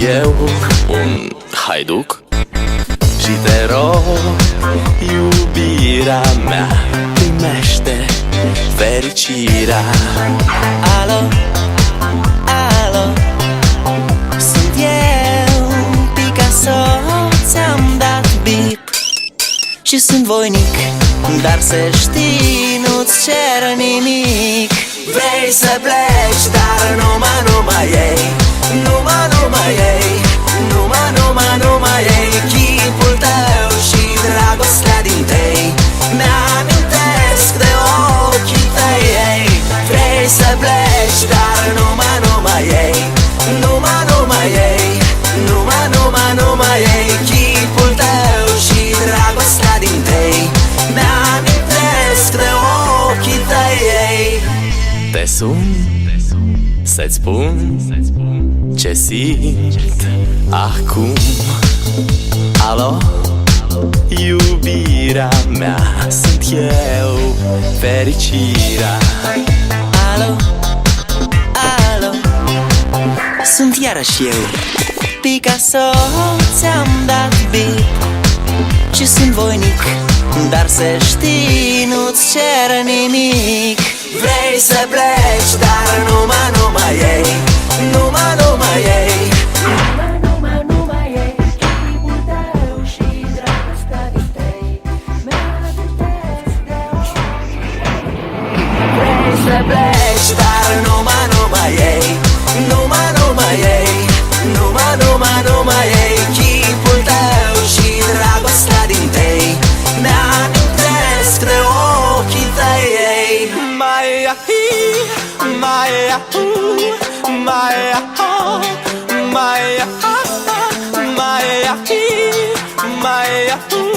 eu un haiduc și te rog, iubirea mea, primește fericirea. Alo, alo, sunt eu, Picasso, ți-am dat bip și sunt voinic, dar să știi, nu-ți cer nimic. Vrei să pleci, dar numai ei, numai ei, numai ei, chipul tău și dragostea din tei mi-amintesc de ochii tăi, ei. Vrei să pleci, dar numai ei, numai ei, numai ei, chipul tău și dragostea din tei mi-amintesc de ochii tăi, ei. Te sun să-ți spun ce simt acum. Alo, iubirea mea, sunt eu, fericirea. Alo, alo, sunt iarăși eu, Picasso, ți-am dat bip și sunt voinic, dar să știi, nu-ți cer nimic. Vrei să pleci, dar numai ei, numai ei, numai ei, chipul tău și dragostea din tei mi-amintesc de ochii tăi. Vrei să pleci, dar numai ei, numai ei, numai ei, chipul tău și dragostea din tei mi-amintesc de ochii tăi, ei. Maia hi, maia hu, maia ha, maia ha, maia hi, maia hu.